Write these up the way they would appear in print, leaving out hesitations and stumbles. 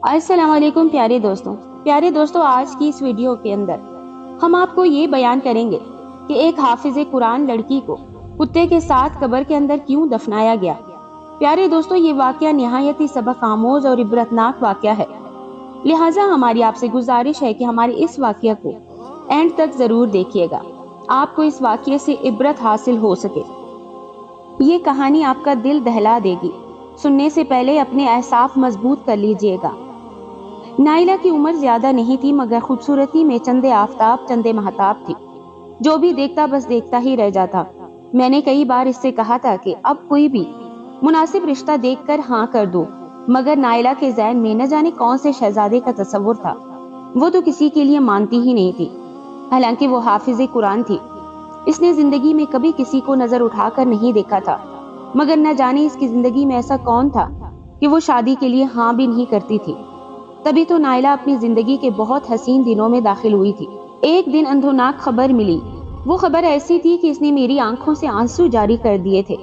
السلام علیکم پیارے دوستوں آج کی اس ویڈیو کے اندر ہم آپ کو یہ بیان کریں گے کہ ایک حافظ قرآن لڑکی کو کتے کے ساتھ قبر کے اندر کیوں دفنایا گیا۔ پیارے دوستوں، یہ واقعہ نہایت ہی سبق آموز اور عبرتناک واقعہ ہے، لہٰذا ہماری آپ سے گزارش ہے کہ ہمارے اس واقعہ کو اینڈ تک ضرور دیکھیے گا، آپ کو اس واقعے سے عبرت حاصل ہو سکے۔ یہ کہانی آپ کا دل دہلا دے گی، سننے سے پہلے اپنے اعصاب مضبوط کر لیجئے گا۔ نائلہ کی عمر زیادہ نہیں تھی، مگر خوبصورتی میں چندے آفتاب چندے مہتاب تھی۔ جو بھی دیکھتا بس دیکھتا ہی رہ جاتا۔ میں نے کئی بار اس سے کہا تھا کہ اب کوئی بھی مناسب رشتہ دیکھ کر ہاں کر دو، مگر نائلہ کے ذہن میں نہ جانے کون سے شہزادے کا تصور تھا، وہ تو کسی کے لیے مانتی ہی نہیں تھی۔ حالانکہ وہ حافظ قرآن تھی، اس نے زندگی میں کبھی کسی کو نظر اٹھا کر نہیں دیکھا تھا، مگر نہ جانے اس کی زندگی میں ایسا کون تھا کہ وہ شادی کے لیے ہاں بھی نہیں کرتی تھی۔ تبھی تو نائلہ اپنی زندگی کے بہت حسین دنوں میں داخل ہوئی تھی۔ ایک دن اندھوناک خبر ملی، وہ خبر ایسی تھی کہ اس نے میری آنکھوں سے آنسو جاری کر دیے تھے۔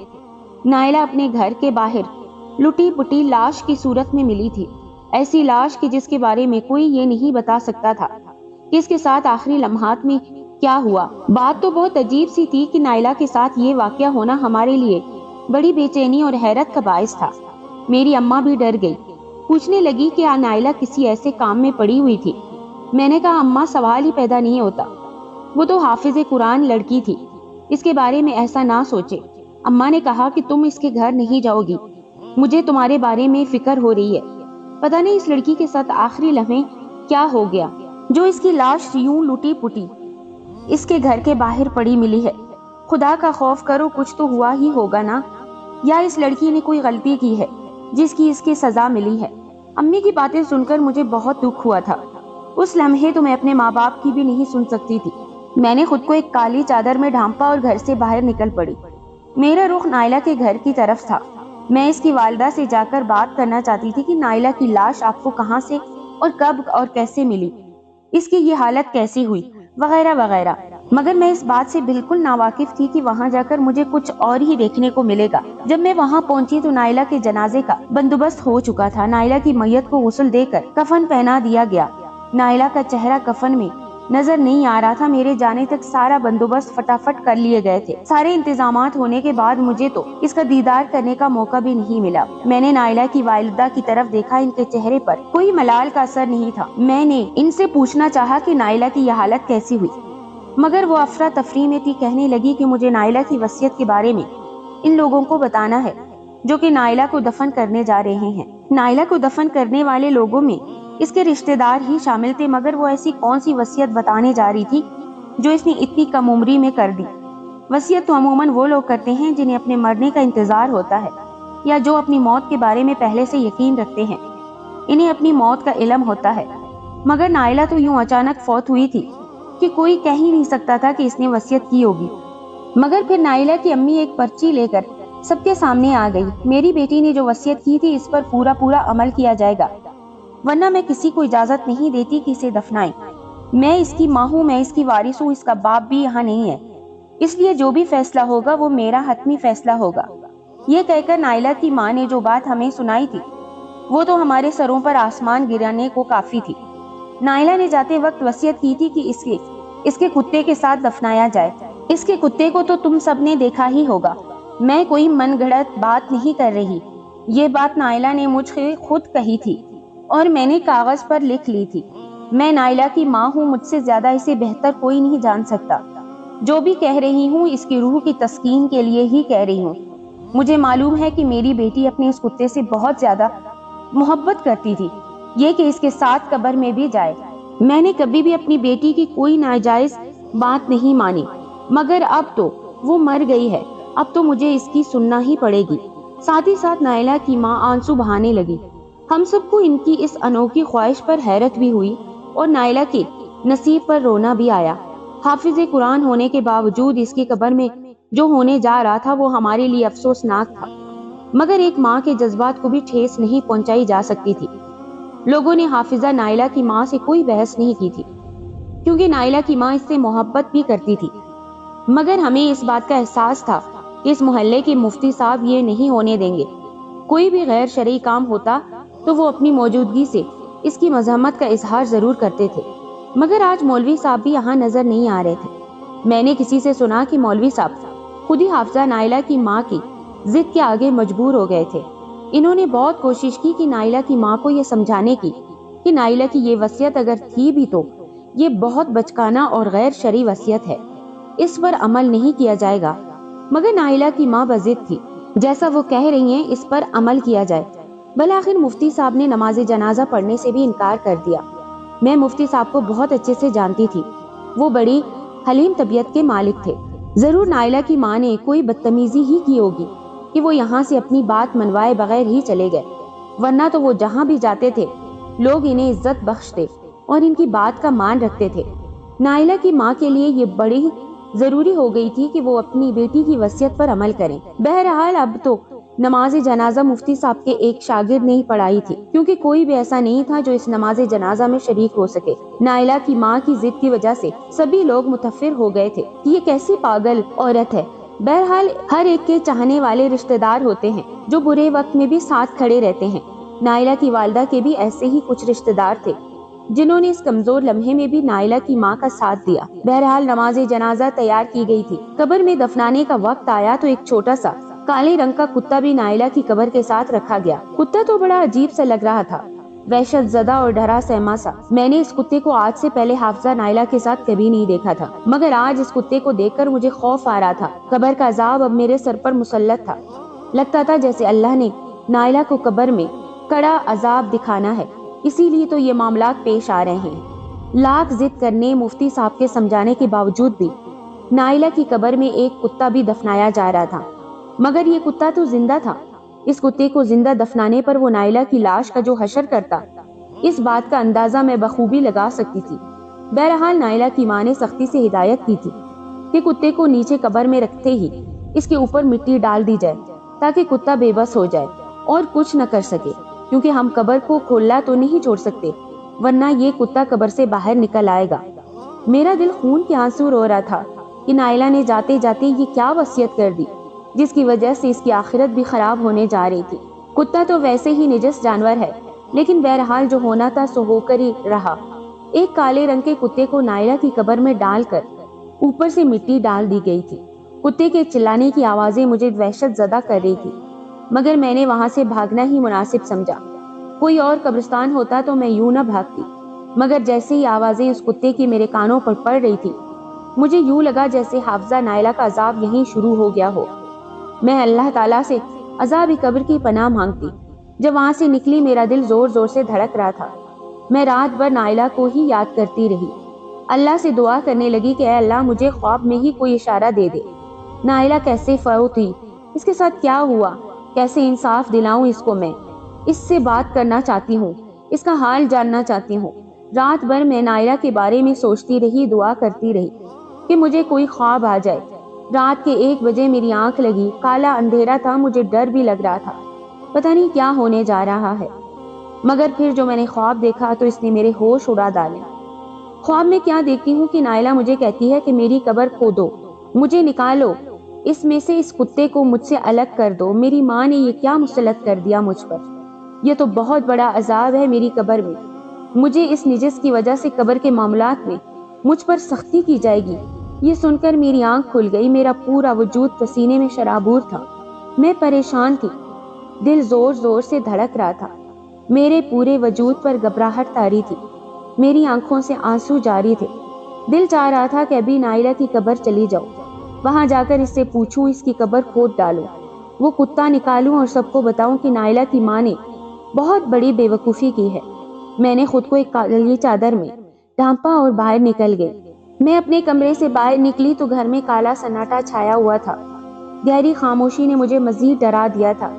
نائلہ اپنے گھر کے باہر لٹی پٹی لاش کی صورت میں ملی تھی، ایسی لاش کہ جس کے بارے میں کوئی یہ نہیں بتا سکتا تھا کہ اس کے ساتھ آخری لمحات میں کیا ہوا۔ بات تو بہت عجیب سی تھی کہ نائلہ کے ساتھ یہ واقعہ ہونا ہمارے لیے بڑی بے چینی اور حیرت کا باعث تھا۔ میری اماں بھی ڈر گئی، پوچھنے لگی کہ نائلہ کسی ایسے کام میں پڑی ہوئی تھی۔ میں نے کہا اماں سوال ہی پیدا نہیں ہوتا، وہ تو حافظ قرآن لڑکی تھی، اس کے بارے میں ایسا نہ سوچے۔ اماں نے کہا کہ تم اس کے گھر نہیں جاؤ گی، مجھے تمہارے بارے میں فکر ہو رہی ہے۔ پتہ نہیں اس لڑکی کے ساتھ آخری لمحے کیا ہو گیا جو اس کی لاش یوں لٹی پٹی اس کے گھر کے باہر پڑی ملی ہے۔ خدا کا خوف کرو، کچھ تو ہوا ہی ہوگا نا، یا اس لڑکی نے کوئی غلطی کی ہے جس کی اس کی سزا ملی ہے۔ امی کی باتیں سن کر مجھے بہت دکھ ہوا تھا۔ اس لمحے تو میں اپنے ماں باپ کی بھی نہیں سن سکتی تھی۔ میں نے خود کو ایک کالی چادر میں ڈھانپا اور گھر سے باہر نکل پڑی۔ میرا رخ نائلہ کے گھر کی طرف تھا۔ میں اس کی والدہ سے جا کر بات کرنا چاہتی تھی کہ نائلہ کی لاش آپ کو کہاں سے اور کب اور کیسے ملی، اس کی یہ حالت کیسی ہوئی، وغیرہ وغیرہ، مگر میں اس بات سے بالکل ناواقف تھی کہ وہاں جا کر مجھے کچھ اور ہی دیکھنے کو ملے گا۔ جب میں وہاں پہنچی تو نائلہ کے جنازے کا بندوبست ہو چکا تھا۔ نائلہ کی میت کو غسل دے کر کفن پہنا دیا گیا۔ نائلہ کا چہرہ کفن میں نظر نہیں آ رہا تھا۔ میرے جانے تک سارا بندوبست فٹافٹ کر لیے گئے تھے۔ سارے انتظامات ہونے کے بعد مجھے تو اس کا دیدار کرنے کا موقع بھی نہیں ملا۔ میں نے نائلہ کی والدہ کی طرف دیکھا، ان کے چہرے پر کوئی ملال کا اثر نہیں تھا۔ میں نے ان سے پوچھنا چاہا کہ نائلہ کی یہ حالت کیسی ہوئی، مگر وہ افراتفری میں تھی۔ کہنے لگی کہ مجھے نائلہ کی وصیت کے بارے میں ان لوگوں کو بتانا ہے جو کہ نائلہ کو دفن کرنے جا رہے ہیں۔ نائلہ کو دفن کرنے والے لوگوں میں اس کے رشتہ دار ہی شامل تھے، مگر وہ ایسی کون سی وصیت بتانے جا رہی تھی جو اس نے اتنی کم عمری میں کر دی۔ وصیت تو عموماً وہ لوگ کرتے ہیں جنہیں اپنے مرنے کا انتظار ہوتا ہے، یا جو اپنی موت کے بارے میں پہلے سے یقین رکھتے ہیں، انہیں اپنی موت کا علم ہوتا ہے۔ مگر نائلہ تو یوں اچانک فوت ہوئی تھی کہ کوئی کہہ ہی نہیں سکتا تھا کہ اس نے وصیت کی ہوگی۔ مگر پھر نائلہ کی امی ایک پرچی لے کر سب کے سامنے آ گئی۔ میری بیٹی نے جو وصیت کی تھی اس پر پورا عمل کیا جائے گا، ورنہ میں کسی کو اجازت نہیں دیتی کہ اسے دفنائیں۔ میں اس کی ماں ہوں، میں اس کی وارث ہوں، اس کا باپ بھی یہاں نہیں ہے، اس لیے جو بھی فیصلہ ہوگا وہ میرا حتمی فیصلہ ہوگا۔ یہ کہہ کر نائلہ کی ماں نے جو بات ہمیں سنائی تھی وہ تو ہمارے سروں پر آسمان گرانے کو کافی تھی۔ نائلہ نے جاتے وقت وصیت کی تھی کہ اس کے کتے کے ساتھ دفنایا جائے۔ اس کے کتے کو تو تم سب نے دیکھا ہی ہوگا، میں کوئی من گھڑت بات نہیں کر رہی۔ یہ بات نائلہ نے مجھ سے خود کہی تھی اور میں نے کاغذ پر لکھ لی تھی۔ میں نائلہ کی ماں ہوں، مجھ سے زیادہ اسے بہتر کوئی نہیں جان سکتا۔ جو بھی کہہ رہی ہوں اس کی روح کی تسکین کے لیے ہی کہہ رہی ہوں۔ مجھے معلوم ہے کہ میری بیٹی اپنے اس کتے سے بہت زیادہ محبت کرتی تھی، یہ کہ اس کے ساتھ قبر میں بھی جائے۔ میں نے کبھی بھی اپنی بیٹی کی کوئی ناجائز بات نہیں مانی، مگر اب تو وہ مر گئی ہے، اب تو مجھے اس کی سننا ہی پڑے گی۔ ساتھ ہی ساتھ نائلہ کی ماں آنسو بہانے لگی۔ ہم سب کو ان کی اس انوکھی خواہش پر حیرت بھی ہوئی اور نائلہ کے نصیب پر رونا بھی آیا۔ حافظ قرآن ہونے کے باوجود اس کی قبر میں جو ہونے جا رہا تھا وہ ہمارے لیے افسوسناک تھا، مگر ایک ماں کے جذبات کو بھی ٹھیس نہیں پہنچائی جا سکتی تھی۔ لوگوں نے حافظہ نائلہ کی ماں سے کوئی بحث نہیں کی تھی، کیونکہ نائلہ کی ماں اس سے محبت بھی کرتی تھی، مگر ہمیں اس بات کا احساس تھا کہ اس محلے کے مفتی صاحب یہ نہیں ہونے دیں گے۔ کوئی بھی غیر شرعی کام ہوتا تو وہ اپنی موجودگی سے اس کی مذمت کا اظہار ضرور کرتے تھے، مگر آج مولوی صاحب بھی یہاں نظر نہیں آ رہے تھے۔ میں نے کسی سے سنا کہ مولوی صاحب خود ہی حافظہ نائلہ کی ماں کی ضد کے آگے مجبور ہو گئے تھے۔ انہوں نے بہت کوشش کی کہ نائلہ کی ماں کو یہ سمجھانے کی کہ نائلہ کی یہ وصیت اگر تھی بھی تو یہ بہت بچکانہ اور غیر شرعی وصیت ہے، اس پر عمل نہیں کیا جائے گا، مگر نائلہ کی ماں بضد تھی، جیسا وہ کہہ رہی ہیں اس پر عمل کیا جائے۔ بالآخر مفتی صاحب نے نماز جنازہ پڑھنے سے بھی انکار کر دیا۔ میں مفتی صاحب کو بہت اچھے سے جانتی تھی، وہ بڑی حلیم طبیعت کے مالک تھے۔ ضرور نائلہ کی ماں نے کوئی بدتمیزی ہی کی ہوگی کہ وہ یہاں سے اپنی بات منوائے بغیر ہی چلے گئے، ورنہ تو وہ جہاں بھی جاتے تھے لوگ انہیں عزت بخشتے اور ان کی بات کا مان رکھتے تھے۔ نائلہ کی ماں کے لیے یہ بڑی ضروری ہو گئی تھی کہ وہ اپنی بیٹی کی وصیت پر عمل کریں۔ بہرحال اب تو نماز جنازہ مفتی صاحب کے ایک شاگرد نے ہی پڑھائی تھی، کیونکہ کوئی بھی ایسا نہیں تھا جو اس نماز جنازہ میں شریک ہو سکے۔ نائلہ کی ماں کی ضد کی وجہ سے سبھی لوگ متفر ہو گئے تھے کہ یہ کیسی پاگل عورت ہے۔ بہرحال ہر ایک کے چاہنے والے رشتہ دار ہوتے ہیں جو برے وقت میں بھی ساتھ کھڑے رہتے ہیں۔ نائلہ کی والدہ کے بھی ایسے ہی کچھ رشتہ دار تھے جنہوں نے اس کمزور لمحے میں بھی نائلہ کی ماں کا ساتھ دیا۔ بہرحال نماز جنازہ تیار کی گئی تھی۔ قبر میں دفنانے کا وقت آیا تو ایک چھوٹا سا کالے رنگ کا کتا بھی نائلہ کی قبر کے ساتھ رکھا گیا۔ کتا تو بڑا عجیب سا لگ رہا تھا، وحشت زدہ اور ڈرا سہما سا۔ میں نے اس کتے کو آج سے پہلے حافظہ نائلہ کے ساتھ کبھی نہیں دیکھا تھا، مگر آج اس کتے کو دیکھ کر مجھے خوف آ رہا تھا۔ قبر کا عذاب اب میرے سر پر مسلط تھا۔ لگتا تھا جیسے اللہ نے نائلہ کو قبر میں کڑا عذاب دکھانا ہے، اسی لیے تو یہ معاملات پیش آ رہے ہیں۔ لاکھ ضد کرنے مفتی صاحب کے سمجھانے کے باوجود بھی نائلہ کی قبر میں ایک کتا بھی دفنایا جا رہا تھا، مگر یہ کتا تو زندہ تھا۔ اس کتے کو زندہ دفنانے پر وہ نائلہ کی لاش کا جو حشر کرتا، اس بات کا اندازہ میں بخوبی لگا سکتی تھی۔ بہرحال نائلہ کی ماں نے سختی سے ہدایت کی تھی کہ کتے کو نیچے قبر میں رکھتے ہی اس کے اوپر مٹی ڈال دی جائے تاکہ کتا بے بس ہو جائے اور کچھ نہ کر سکے، کیونکہ ہم قبر کو کھلا تو نہیں چھوڑ سکتے، ورنہ یہ کتا قبر سے باہر نکل آئے گا۔ میرا دل خون کے آنسو رو رہا تھا کہ نائلہ نے جاتے جاتے یہ کیا وصیت کر دی جس کی وجہ سے اس کی آخرت بھی خراب ہونے جا رہی تھی۔ کتا تو ویسے ہی نجس جانور ہے، لیکن بہرحال جو ہونا تھا سو ہو کر ہی رہا۔ ایک کالے رنگ کے کتے کو نائلہ کی قبر میں ڈال کر اوپر سے مٹی ڈال دی گئی تھی۔ کتے کے چلانے کی آوازیں مجھے وحشت زدہ کر رہی تھی، مگر میں نے وہاں سے بھاگنا ہی مناسب سمجھا۔ کوئی اور قبرستان ہوتا تو میں یوں نہ بھاگتی، مگر جیسے ہی آوازیں اس کتے کی میرے کانوں پر پڑ رہی تھی مجھے یوں لگا جیسے حافظہ نائلہ کا عذاب یہیں شروع ہو گیا ہو۔ میں اللہ تعالیٰ سے عذاب قبر کی پناہ مانگتی۔ جب وہاں سے نکلی میرا دل زور زور سے دھڑک رہا تھا۔ میں رات بھر نائلہ کو ہی یاد کرتی رہی، اللہ سے دعا کرنے لگی کہ اے اللہ مجھے خواب میں ہی کوئی اشارہ دے دے۔ نائلہ کیسے فوت ہوئی، اس کے ساتھ کیا ہوا، کیسے انصاف دلاؤں اس کو، میں اس سے بات کرنا چاہتی ہوں، اس کا حال جاننا چاہتی ہوں۔ رات بھر میں نائلہ کے بارے میں سوچتی رہی، دعا کرتی رہی کہ مجھے کوئی خواب آ جائے۔ رات کے 1 بجے میری آنکھ لگی، کالا اندھیرا تھا، مجھے ڈر بھی لگ رہا تھا، پتہ نہیں کیا ہونے جا رہا ہے۔ مگر پھر جو میں نے خواب دیکھا تو اس نے میرے ہوش اڑا ڈالے۔ خواب میں کیا دیکھتی ہوں کہ نائلہ مجھے کہتی ہے کہ میری قبر کھودو، مجھے نکالو اس میں سے، اس کتے کو مجھ سے الگ کر دو۔ میری ماں نے یہ کیا مسلط کر دیا مجھ پر، یہ تو بہت بڑا عذاب ہے میری قبر میں۔ مجھے اس نجس کی وجہ سے قبر کے معاملات میں مجھ پر سختی کی جائے گی۔ یہ سن کر میری آنکھ کھل گئی، میرا پورا وجود پسینے میں شرابور تھا، میں پریشان تھی، دل زور زور سے دھڑک رہا تھا، میرے پورے وجود پر گھبراہٹ طاری تھی، میری آنکھوں سے آنسو جاری تھے۔ دل چاہ رہا تھا کہ ابھی نائلہ کی قبر چلی جاؤں، وہاں جا کر اس سے پوچھوں، اس کی قبر کھود ڈالوں، وہ کتا نکالوں اور سب کو بتاؤں کہ نائلہ کی ماں نے بہت بڑی بے وقوفی کی ہے۔ میں نے خود کو ایک کالی چادر میں ڈھانپا اور باہر نکل گئی۔ میں اپنے کمرے سے باہر نکلی تو گھر میں کالا سناٹا چھایا ہوا تھا، گہری خاموشی نے مجھے مزید ڈرا دیا تھا،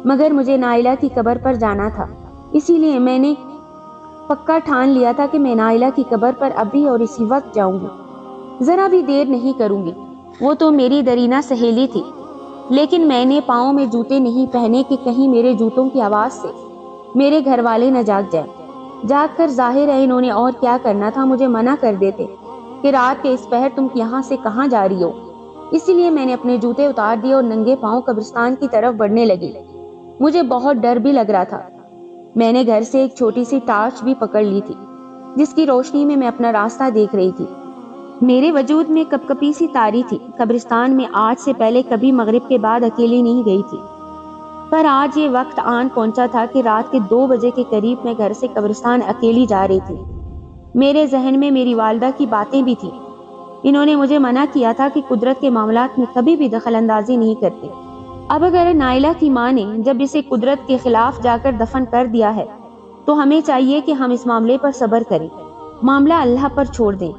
مگر مجھے نائلہ کی قبر پر جانا تھا، اسی لیے میں نے پکا ٹھان لیا تھا کہ میں نائلہ کی قبر پر ابھی اور اسی وقت جاؤں گی، ذرا بھی دیر نہیں کروں گی۔ وہ تو میری درینہ سہیلی تھی، لیکن میں نے پاؤں میں جوتے نہیں پہنے کہ کہیں میرے جوتوں کی آواز سے میرے گھر والے نہ جاگ جائیں۔ جاگ کر ظاہر ہے انہوں نے اور کیا کرنا تھا، مجھے منع کر دیتے کہ رات کے اس پہر تم یہاں سے کہاں جا رہی ہو۔ اسی لیے میں نے اپنے جوتے اتار دیے اور ننگے پاؤں قبرستان کی طرف بڑھنے لگی۔ مجھے بہت ڈر بھی لگ رہا تھا، میں نے گھر سے ایک چھوٹی سی ٹارچ بھی پکڑ لی تھی جس کی روشنی میں اپنا راستہ دیکھ رہی تھی۔ میرے وجود میں کپکپی سی تاری تھی۔ قبرستان میں آج سے پہلے کبھی مغرب کے بعد اکیلی نہیں گئی تھی، پر آج یہ وقت آن پہنچا تھا کہ رات کے 2 بجے کے قریب میں گھر سے قبرستان اکیلی جا رہی تھی۔ میرے ذہن میں میری والدہ کی باتیں بھی تھیں۔ انہوں نے مجھے منع کیا تھا کہ قدرت کے معاملات میں کبھی بھی دخل اندازی نہیں کرتے۔ اب اگر نائلہ کی ماں نے جب اسے قدرت کے خلاف جا کر دفن کر دیا ہے تو ہمیں چاہیے کہ ہم اس معاملے پر صبر کریں، معاملہ اللہ پر چھوڑ دیں۔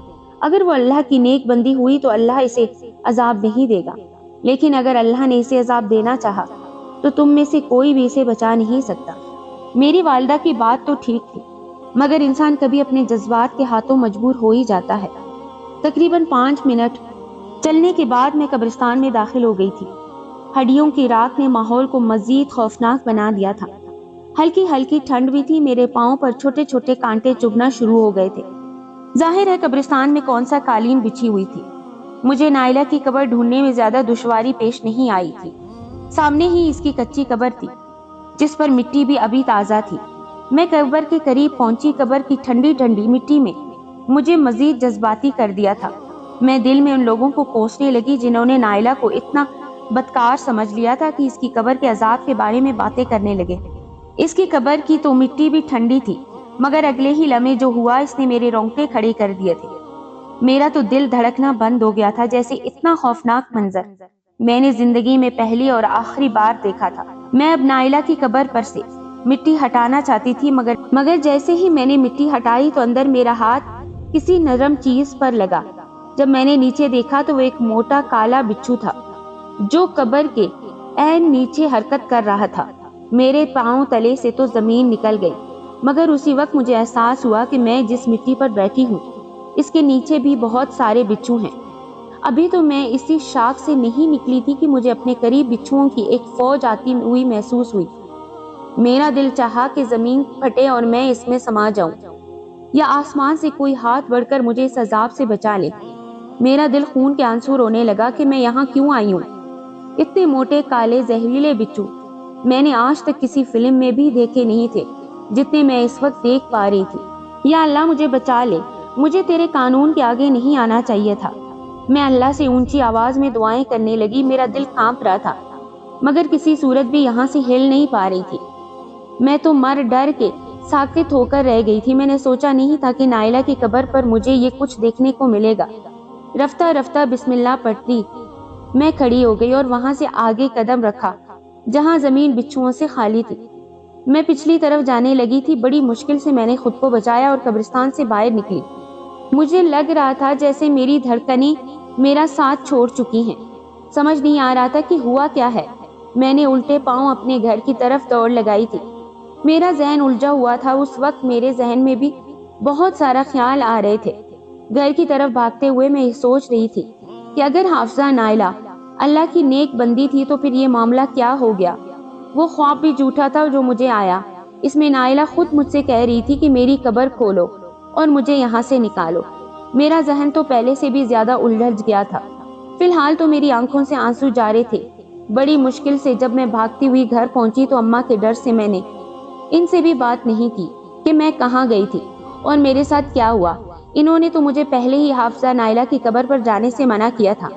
اگر وہ اللہ کی نیک بندی ہوئی تو اللہ اسے عذاب نہیں دے گا، لیکن اگر اللہ نے اسے عذاب دینا چاہا تو تم میں سے کوئی بھی اسے بچا نہیں سکتا۔ میری والدہ کی بات تو ٹھیک تھی، مگر انسان کبھی اپنے جذبات کے ہاتھوں مجبور ہو ہی جاتا ہے۔ تقریباً 5 منٹ چلنے کے بعد میں قبرستان میں داخل ہو گئی تھی۔ ہڈیوں کی راکھ نے ماحول کو مزید خوفناک بنا دیا تھا۔ ہلکی ہلکی ٹھنڈ بھی تھی، میرے پاؤں پر چھوٹے چھوٹے کانٹے چبھنا شروع ہو گئے تھے۔ ظاہر ہے قبرستان میں کون سا قالین بچھی ہوئی تھی۔ مجھے نائلہ کی قبر ڈھونڈنے میں زیادہ دشواری پیش نہیں آئی تھی۔ سامنے ہی اس کی کچی قبر تھی جس پر مٹی بھی ابھی تازہ تھی۔ میں قبر کے قریب پہنچی۔ قبر کی ٹھنڈی ٹھنڈی مٹی میں مجھے مزید جذباتی کر دیا تھا۔ میں دل میں ان لوگوں کو کوسنے لگی جنہوں نے نائلہ کو اتنا بدکار سمجھ لیا تھا کہ اس کی قبر کے عذاب کے بارے میں باتیں کرنے لگے۔ اس کی قبر کی تو مٹی بھی ٹھنڈی تھی، مگر اگلے ہی لمحے جو ہوا اس نے میرے رونگٹے کھڑے کر دیے تھے۔ میرا تو دل دھڑکنا بند ہو گیا تھا، جیسے اتنا خوفناک منظر میں نے زندگی میں پہلی اور آخری بار دیکھا تھا۔ میں اب نائلہ کی قبر پر سے مٹی ہٹانا چاہتی تھی، مگر جیسے ہی میں نے مٹی ہٹائی تو اندر میرا ہاتھ کسی نرم چیز پر لگا۔ جب میں نے نیچے دیکھا تو وہ ایک موٹا کالا بچھو تھا جو قبر کے عین نیچے حرکت کر رہا تھا۔ میرے پاؤں تلے سے تو زمین نکل گئی، مگر اسی وقت مجھے احساس ہوا کہ میں جس مٹی پر بیٹھی ہوں اس کے نیچے بھی بہت سارے بچھو ہیں۔ ابھی تو میں اسی شاک سے نہیں نکلی تھی کہ مجھے اپنے قریب بچھوؤں کی ایک فوج آتی ہوئی محسوس ہوئی۔ میرا دل چاہا کہ زمین پھٹے اور میں اس میں سما جاؤں، یا آسمان سے کوئی ہاتھ بڑھ کر مجھے اس عذاب سے بچا لے۔ میرا دل خون کے آنسو رونے لگا کہ میں یہاں کیوں آئی ہوں۔ اتنے موٹے کالے زہریلے بچھو میں نے آج تک کسی فلم میں بھی دیکھے نہیں تھے جتنے میں اس وقت دیکھ پا رہی تھی۔ یا اللہ مجھے بچا لے، مجھے تیرے قانون کے آگے نہیں آنا چاہیے تھا۔ میں اللہ سے اونچی آواز میں دعائیں کرنے لگی۔ میرا دل کانپ رہا تھا، مگر کسی صورت بھی یہاں سے ہل نہیں پا رہی تھی۔ میں تو مر ڈر کے ساکت ہو کر رہ گئی تھی۔ میں نے سوچا نہیں تھا کہ نائلہ کی قبر پر مجھے یہ کچھ دیکھنے کو ملے گا۔ رفتہ رفتہ بسم اللہ پڑھتی میں کھڑی ہو گئی اور وہاں سے آگے قدم رکھا جہاں زمین بچھوؤں سے خالی تھی۔ میں پچھلی طرف جانے لگی تھی۔ بڑی مشکل سے میں نے خود کو بچایا اور قبرستان سے باہر نکلی۔ مجھے لگ رہا تھا جیسے میری دھڑکنیں میرا ساتھ چھوڑ چکی ہیں۔ سمجھ نہیں آ رہا تھا کہ ہوا کیا ہے۔ میں نے الٹے پاؤں اپنے گھر کی طرف دوڑ لگائی تھی۔ میرا ذہن الجھا ہوا تھا۔ اس وقت میرے ذہن میں بھی بہت سارا خیال آ رہے تھے۔ گھر کی طرف بھاگتے ہوئے میں یہ سوچ رہی تھی کہ اگر حافظہ نائلہ اللہ کی نیک بندی تھی تو پھر یہ معاملہ کیا ہو گیا۔ وہ خواب بھی جھوٹا تھا جو مجھے آیا۔ اس میں نائلہ خود مجھ سے کہہ رہی تھی کہ میری قبر کھولو اور مجھے یہاں سے نکالو۔ میرا ذہن تو پہلے سے بھی زیادہ الجھ گیا تھا۔ فی الحال تو میری آنکھوں سے آنسو جارے تھے۔ بڑی مشکل سے جب میں بھاگتی ہوئی گھر پہنچی تو اماں کے ڈر سے میں نے ان سے بھی بات نہیں کی کہ میں کہاں گئی تھی اور میرے ساتھ کیا ہوا۔ انہوں نے تو مجھے پہلے ہی حافظہ نائلہ کی قبر پر جانے سے منع کیا تھا۔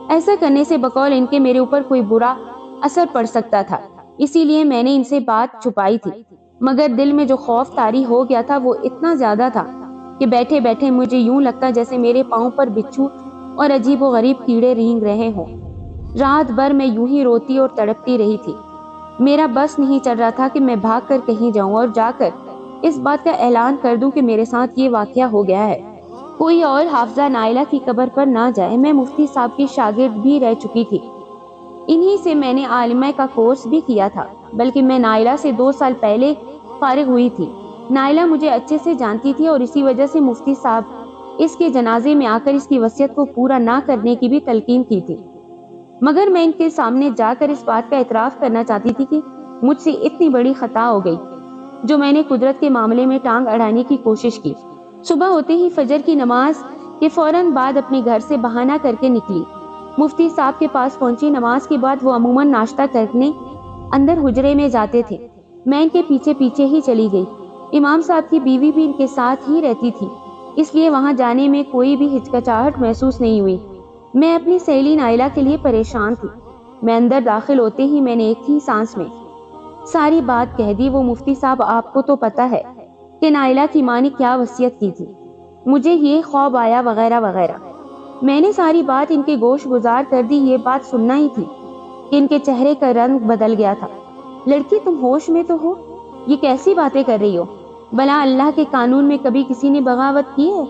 ایسا کرنے سے بقول ان کے میرے اوپر کوئی برا اثر پڑ سکتا تھا، اسی لیے میں نے ان سے بات چھپائی تھی۔ مگر دل میں جو خوف طاری ہو گیا تھا وہ اتنا زیادہ تھا کہ بیٹھے بیٹھے مجھے یوں لگتا جیسے میرے پاؤں پر بچھو اور عجیب و غریب کیڑے رینگ رہے ہوں۔ رات بھر میں یوں ہی روتی اور تڑپتی رہی تھی۔ میرا بس نہیں چل رہا تھا کہ میں بھاگ کر کہیں جاؤں اور جا کر اس بات کا اعلان کر دوں کہ میرے ساتھ یہ واقعہ ہو گیا ہے۔ کوئی اور حافظہ نائلہ کی قبر پر نہ جائے۔ میں مفتی صاحب کی شاگرد بھی رہ چکی تھی، انہی سے میں نے عالمہ کا کورس بھی کیا تھا، بلکہ میں نائلہ سے 2 سال پہلے فارغ ہوئی تھی۔ نائلہ مجھے اچھے سے جانتی تھی اور اسی وجہ سے مفتی صاحب اس کے جنازے میں آ کر اس کی وصیت کو پورا نہ کرنے کی بھی تلقین کی تھی۔ مگر میں ان کے سامنے جا کر اس بات کا اعتراف کرنا چاہتی تھی کہ مجھ سے اتنی بڑی خطا ہو گئی جو میں نے قدرت کے معاملے میں ٹانگ اڑانے کی کوشش کی۔ صبح ہوتے ہی فجر کی نماز کے فوراً بعد اپنے گھر سے بہانہ کر کے نکلی۔ مفتی صاحب کے پاس پہنچی۔ نماز کے بعد وہ عموماً ناشتہ کرنے اندر حجرے میں جاتے تھے۔ میں ان کے پیچھے پیچھے ہی چلی گئی۔ امام صاحب کی بیوی بھی ان کے ساتھ ہی رہتی تھی، اس لیے وہاں جانے میں کوئی بھی ہچکچاہٹ محسوس نہیں ہوئی۔ میں اپنی سہیلی نائلہ کے لیے پریشان تھی۔ میں اندر داخل ہوتے ہی میں نے ایک ہی سانس میں ساری بات کہہ دی۔ وہ مفتی صاحب، آپ کو تو پتہ ہے کہ نائلہ کی ماں نے کیا وصیت کی تھی، مجھے یہ خواب آیا وغیرہ وغیرہ۔ میں نے ساری بات ان کے گوش گزار کر دی۔ یہ بات سننا ہی تھی کہ ان کے چہرے کا رنگ بدل گیا تھا۔ لڑکی، تم ہوش میں تو ہو؟ یہ کیسی باتیں کر رہی ہو؟ بھلا اللہ کے قانون میں کبھی کسی نے بغاوت کی ہے؟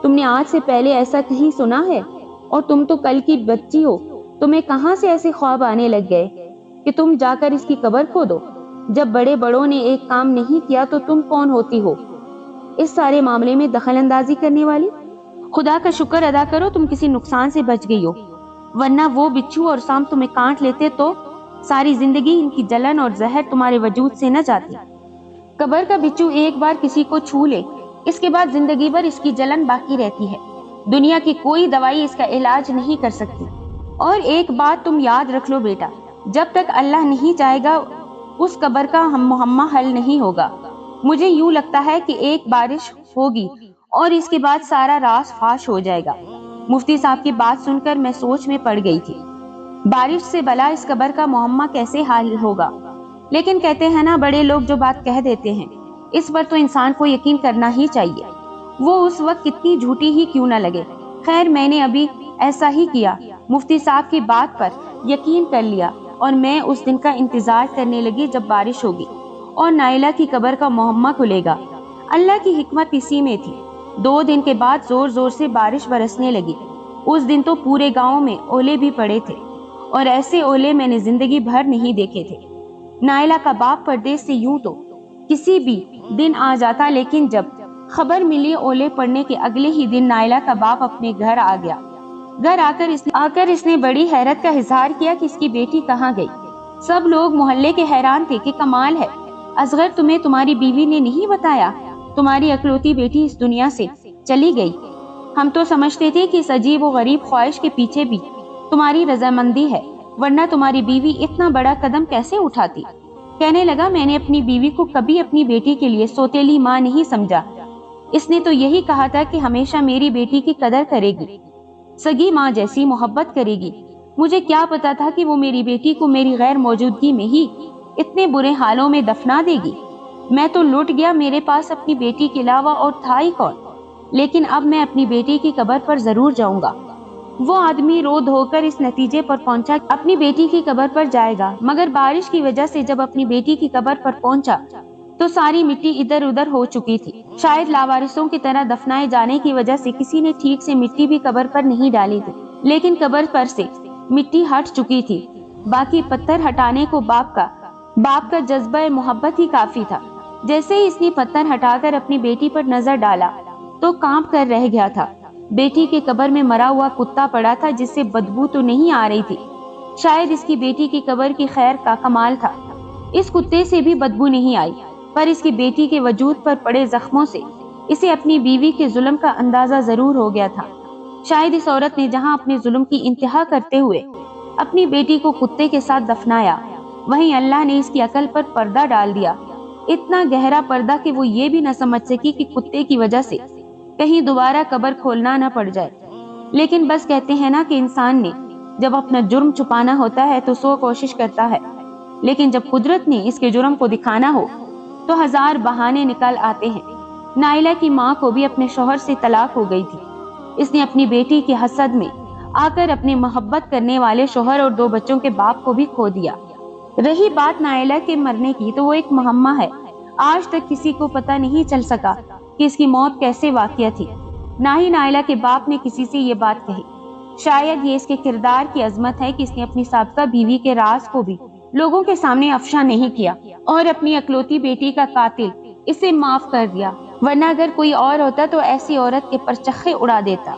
تم نے آج سے پہلے ایسا کہیں سنا ہے؟ اور تم تو کل کی بچی ہو، تمہیں کہاں سے ایسے خواب آنے لگ گئے کہ تم جا کر اس کی قبر کھودو؟ جب بڑے بڑوں نے ایک کام نہیں کیا تو تم کون ہوتی ہو اس سارے معاملے میں دخل اندازی کرنے والی؟ خدا کا شکر ادا کرو تم کسی نقصان سے بچ گئی ہو، ورنہ وہ بچھو اور سام تمہیں کاٹ لیتے تو ساری زندگی ان کی جلن اور زہر تمہارے وجود سے نہ جاتی۔ قبر کا بچھو ایک بار کسی کو چھو لے، اس کے بعد زندگی بھر اس کی جلن باقی رہتی ہے۔ دنیا کی کوئی دوائی اس کا علاج نہیں کر سکتی۔ اور ایک بات تم یاد رکھ لو بیٹا، جب تک اللہ نہیں چاہے گا اس قبر کا معمہ حل نہیں ہوگا۔ مجھے یوں لگتا ہے کہ ایک بارش ہوگی اور اس کے بعد سارا راز فاش ہو جائے گا۔ مفتی صاحب کی بات سن کر میں سوچ میں پڑ گئی تھی۔ بارش سے بلا اس قبر کا معمہ کیسے حل ہوگا؟ لیکن کہتے ہیں نا، بڑے لوگ جو بات کہہ دیتے ہیں اس پر تو انسان کو یقین کرنا ہی چاہیے، وہ اس وقت کتنی جھوٹی ہی کیوں نہ لگے۔ خیر، میں نے ابھی ایسا ہی کیا، مفتی صاحب کی بات پر یقین کر لیا اور میں اس دن کا انتظار کرنے لگی جب بارش ہوگی اور نائلہ کی قبر کا معمہ کھلے گا۔ اللہ کی حکمت اسی میں تھی۔ 2 دن کے بعد زور زور سے بارش برسنے لگی۔ اس دن تو پورے گاؤں میں اولے بھی پڑے تھے، اور ایسے اولے میں نے زندگی بھر نہیں دیکھے تھے۔ نائلہ کا باپ پردیس سے یوں تو کسی بھی دن آ جاتا، لیکن جب خبر ملی اولے پڑنے کے اگلے ہی دن نائلہ کا باپ اپنے گھر آ گیا۔ گھر آ کر اس نے بڑی حیرت کا اظہار کیا کہ اس کی بیٹی کہاں گئی۔ سب لوگ محلے کے حیران تھے کہ کمال ہے اصغر، تمہیں تمہاری بیوی نے نہیں بتایا تمہاری اکلوتی بیٹی اس دنیا سے چلی گئی؟ ہم تو سمجھتے تھے کہ اس عجیب و غریب خواہش کے پیچھے بھی تمہاری رضامندی ہے، ورنہ تمہاری بیوی اتنا بڑا قدم کیسے اٹھاتی؟ کہنے لگا، میں نے اپنی بیوی کو کبھی اپنی بیٹی کے لیے سوتیلی ماں نہیں سمجھا۔ اس نے تو یہی کہا تھا کہ ہمیشہ میری بیٹی کی قدر کرے گی، سگی ماں جیسی محبت کرے گی۔ مجھے کیا پتا تھا کہ وہ میری بیٹی کو میری غیر موجودگی میں ہی اتنے برے حالوں میں دفنا دے گی۔ میں تو لٹ گیا، میرے پاس اپنی بیٹی کے علاوہ اور تھا ہی کون؟ لیکن اب میں اپنی بیٹی کی قبر پر ضرور جاؤں گا۔ وہ آدمی رو دھو کر اس نتیجے پر پہنچا کہ اپنی بیٹی کی قبر پر جائے گا، مگر بارش کی وجہ سے جب اپنی بیٹی کی قبر پر پہنچا تو ساری مٹی ادھر ادھر ہو چکی تھی۔ شاید لاوارثوں کی طرح دفنائے جانے کی وجہ سے کسی نے ٹھیک سے مٹی بھی قبر پر نہیں ڈالی تھی، لیکن قبر پر سے مٹی ہٹ چکی تھی۔ باقی پتھر ہٹانے کو باپ کا جذبہ محبت ہی کافی تھا۔ جیسے ہی اس نے پتھر ہٹا کر اپنی بیٹی پر نظر ڈالا تو کانپ کر رہ گیا تھا۔ بیٹی کے قبر میں مرا ہوا کتا پڑا تھا جس سے بدبو تو نہیں آ رہی تھی، شاید اس کی بیٹی کی قبر کی خیر کا کمال تھا، اس کتے سے بھی بدبو نہیں آئی، پر اس کی بیٹی کے وجود پر پڑے زخموں سے اسے اپنی بیوی کے ظلم کا اندازہ ضرور ہو گیا تھا۔ شاید اس عورت نے جہاں اپنے ظلم کی انتہا کرتے ہوئے اپنی بیٹی کو کتے کے ساتھ دفنایا، وہیں اللہ نے اس کی عقل پر پردہ ڈال دیا، اتنا گہرا پردہ کہ وہ یہ بھی نہ سمجھ سکی کہ کتے کی وجہ سے کہیں دوبارہ قبر کھولنا نہ پڑ جائے۔ لیکن بس کہتے ہیں نا کہ انسان نے جب اپنا جرم چھپانا ہوتا ہے تو 100 کوشش کرتا ہے، لیکن جب قدرت نے اس کے جرم کو دکھانا ہو تو 1000 بہانے نکل آتے ہیں۔ نائلہ کی ماں کو بھی اپنے شوہر سے طلاق ہو گئی تھی۔ اس نے اپنی بیٹی کے حسد میں آ کر اپنے محبت کرنے والے شوہر اور 2 بچوں کے باپ کو بھی کھو دیا۔ رہی بات نائلہ کے مرنے کی، تو وہ ایک معمہ ہے۔ آج تک کسی کو پتہ نہیں چل سکا کہ اس کی موت کیسے واقع تھی، نہ ہی نائلہ کے باپ نے کسی سے یہ بات کہی۔ شاید یہ اس کے کردار کی عظمت ہے کہ اس نے اپنی سابقہ بیوی کے راز کو بھی لوگوں کے سامنے افشا نہیں کیا اور اپنی اکلوتی بیٹی کا قاتل اسے معاف کر دیا، ورنہ اگر کوئی اور ہوتا تو ایسی عورت کے پرچخے اڑا دیتا۔